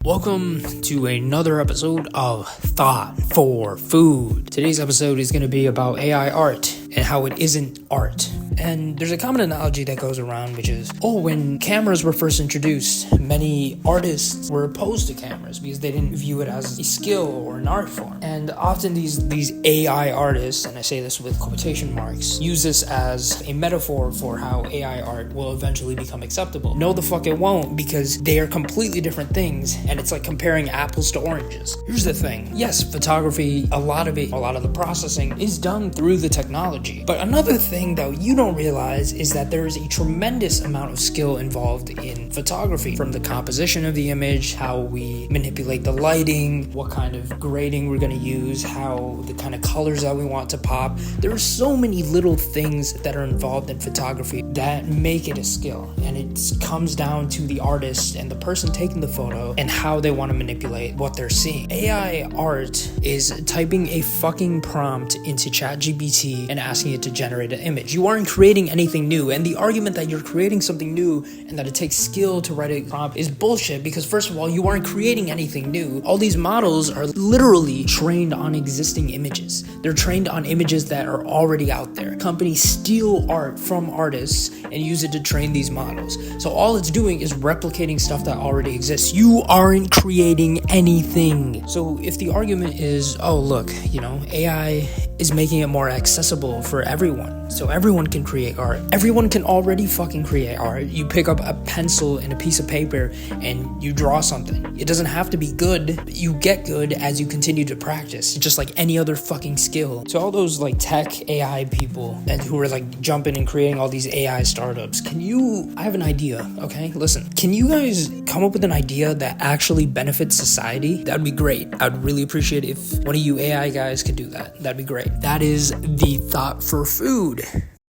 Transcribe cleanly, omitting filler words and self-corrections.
Welcome to another episode of Thought for Food. Today's episode is going to be about AI art and how it isn't art. And there's a common analogy that goes around, which is, when cameras were first introduced, many artists were opposed to cameras because they didn't view it as a skill or an art form. And often these AI artists, and I say this with quotation marks, use this as a metaphor for how AI art will eventually become acceptable. No, the fuck it won't, because they are completely different things, and it's like comparing apples to oranges. Here's the thing. Yes, photography, a lot of the processing is done through the technology. But another thing that you don't realize is that there is a tremendous amount of skill involved in photography, from the composition of the image, how we manipulate the lighting, what kind of grading we're going to use, how the kind of colors that we want to pop. There are so many little things that are involved in photography that make it a skill, and it comes down to the artist and the person taking the photo and how they want to manipulate what they're seeing. AI art is typing a fucking prompt into ChatGPT and asking it to generate an image. You aren't creating anything new, and the argument that you're creating something new and that it takes skill to write a prompt is bullshit, because first of all, you aren't creating anything new. All these models are literally trained on existing images. They're trained on images that are already out there. Companies steal art from artists and use it to train these models. So all it's doing is replicating stuff that already exists. You aren't creating anything. So if the argument is, AI is making it more accessible for everyone, so everyone can create art. Everyone can already fucking create art. You pick up a pencil and a piece of paper and you draw something. It doesn't have to be good. You get good as you continue to practice, just like any other fucking skill. So all those tech AI people and who are jumping and creating all these AI startups, I have an idea, okay? Listen, can you guys come up with an idea that actually benefits society? That'd be great. I'd really appreciate it if one of you AI guys could do that. That'd be great. That is the Thought for Food.